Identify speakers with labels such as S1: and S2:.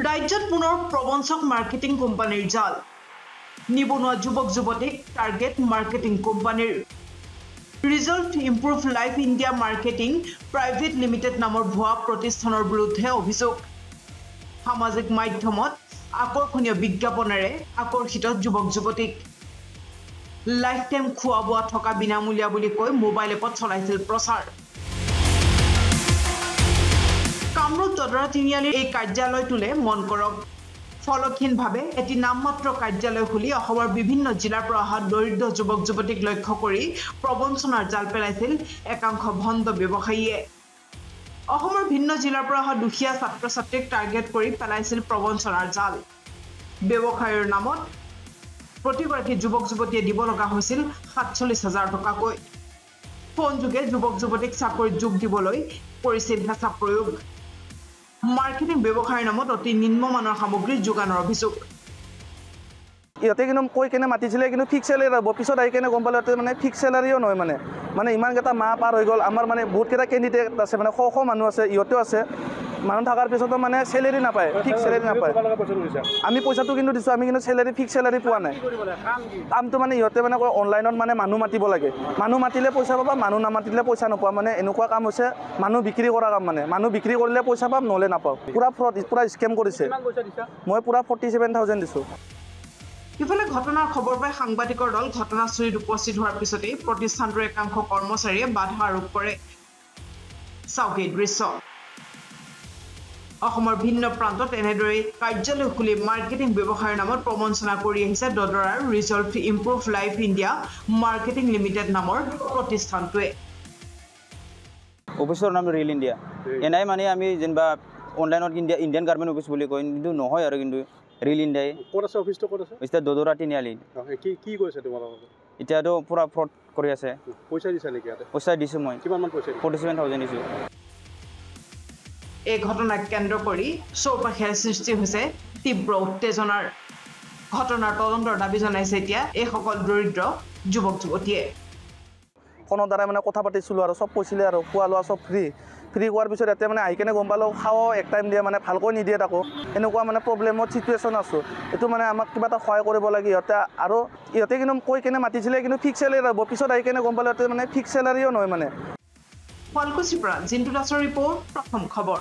S1: ৰাজ্যত পুনৰ প্ৰবঞ্চক মাৰ্কেটিং কোম্পানীৰ জাল নিবনুৱা যুৱক যুৱতীক টাৰ্গেট মাৰ্কেটিং কোম্পানীৰ result improve life India marketing private limited নামৰ ভুৱা প্ৰতিষ্ঠানৰ বিৰুদ্ধে অভিযোগ সামাজিক মাধ্যমত আকৰ্ষণীয় বিজ্ঞাপনেৰে আকৰ্ষিত যুৱক যুৱতীক লাইফ টাইম খোৱা বোৱা থকা বিনামূলীয়া বুলি কৈ মোবাইল এপত চলাইছিল প্ৰচাৰ কামৰূপ দদৰা তিনিআলিৰ এই কাৰ্যালয়টোলে মন কৰক ফলকহীনভাৱে এটি নামমাত্ৰ কাৰ্যালয় খুলি অসমৰ বিভিন্ন জিলাৰ পৰা অহা দৰিদ্ৰ যুৱক যুৱতীক লক্ষ্য কৰি প্ৰবঞ্চনাৰ জাল পেলাইছিল একাংশ ভণ্ড ব্যৱসায়ীয়ে অসমৰ ভিন্ন জিলাৰ পৰা অহা দুখীয়া ছাত্ৰ ছাত্ৰীক টাৰ্গেট কৰি পেলাইছিল প্ৰবঞ্চনাৰ জাল ব্যৱসায়ৰ নামত প্ৰতিগৰাকী যুৱক যুৱতীয়ে দিব লগা হৈছিল ৪৭,০০০ টকাকৈ ফোন যোগে যুৱক যুৱতীক চাকৰিত যোগ দিবলৈ কৰিছিল হেঁচা প্ৰয়োগ মাৰ্কেটিং ব্যৱসায়ৰ নামত অতি নিম্নমানৰ সামগ্ৰী যোগানৰ অভিযোগ
S2: ইহঁতে কিন্তু কৈ কেনে মাতিছিলে কিন্তু ফিক্স চেলাৰী হ'ব পিছত আহি কেনে গম পালে মানে ফিক্স চেলাৰীও নহয় মানে ইমানকেইটা মাহ পাৰ হৈ গ'ল আমাৰ মানে বহুতকেইটা কেণ্ডিডেট আছে মানে শ মানুহ আছে ইহঁতেও আছে মানুহ থকাৰ পিছতো মানে চেলাৰী নাপায় ফিক্স চেলাৰী নাপায় আমি পইচাটো কিন্তু দিছোঁ আমি কিন্তু চেলাৰী ফিক্স চেলাৰী পোৱা নাই কামটো মানে ইহঁতে মানে অনলাইনত মানে মানুহ মাতিব লাগে মানুহ মাতিলে পইচা পাবা মানুহ নামাতিলে পইচা নোপোৱা মানে এনেকুৱা কাম হৈছে মানুহ বিক্ৰী কৰা কাম মানে মানুহ বিক্ৰী কৰিলে পইচা পাম নহ'লে নাপাওঁ পুৰা ফ্ৰড পুৰা স্কেম কৰিছে মই পুৰা 47,000 দিছোঁ
S1: ইফালে ঘটনাৰ খবৰ পাই সাংবাদিকৰ দল ঘটনাস্থলীত উপস্থিত হোৱাৰ পিছতেই প্ৰতিষ্ঠানটোৰ একাংশ কৰ্মচাৰীয়ে বাধা আৰোপ কৰে চাওক এই দৃশ্য অসমৰ ভিন্ন প্ৰান্তত এনেদৰে কাৰ্যালয় খুলি মাৰ্কেটিং ব্যৱসায়ৰ নামত প্ৰবঞ্চনা কৰি আহিছে দদৰাৰ result improve life India marketing limited নামৰ প্ৰতিষ্ঠানটোৱে
S3: অফিচৰ নাম ৰিল ইণ্ডিয়া এনাই মানে আমি যেনিবা অনলাইনত ইণ্ডিয়ান গাৰ্মেণ্ট অফিচ বুলি কয় কিন্তু নহয় আৰু কিন্তু ৰিল ইণ্ডিয়াই
S4: ক'ত আছে অফিচটো ক'ত আছে
S3: এতিয়া দদৰা তিনিআলি
S4: কি কৈছে তোমালোকক
S3: এতিয়াতো পুৰা ফ্ৰড কৰি আছে
S4: পইচা দিছা নেকি ইয়াতে
S3: পইচা দিছোঁ মই
S4: কিমানমান পইচা
S3: 47,000 দিছোঁ
S1: এই ঘটনাক কেন্দ্ৰ কৰি চৌপাশে সৃষ্টি হৈছে তীব্ৰ উত্তেজনাৰ ঘটনাৰ তদন্তৰ দাবী জনাইছে এতিয়া এইসকল দৰিদ্ৰ যুৱক যুৱতীয়ে
S2: ফোনৰ দ্বাৰা মানে কথা পাতিছিলোঁ আৰু চব কৈছিলে আৰু খোৱা লোৱা চব ফ্ৰী কৰাৰ পিছত ইয়াতে মানে আহি কেনে গম পালোঁ খাওঁ এক টাইম দিয়ে মানে ভালকৈ নিদিয়ে তাকো এনেকুৱা মানে প্ৰব্লেমত চিটুৱেশ্যন আছোঁ এইটো মানে আমাক কিবা এটা সহায় কৰিব লাগে ইহঁতে কিন্তু কৈ কেনে মাতিছিলে কিন্তু ফিক্স চেলাৰী হ'ব পিছত আহি কেনে গম পালোঁ ইয়াতে মানে ফিক্স চেলাৰীও নহয় মানে
S1: শুৱালকুছিৰ পৰা জিন্তু দাসৰ ৰিপৰ্ট প্ৰথম খবৰ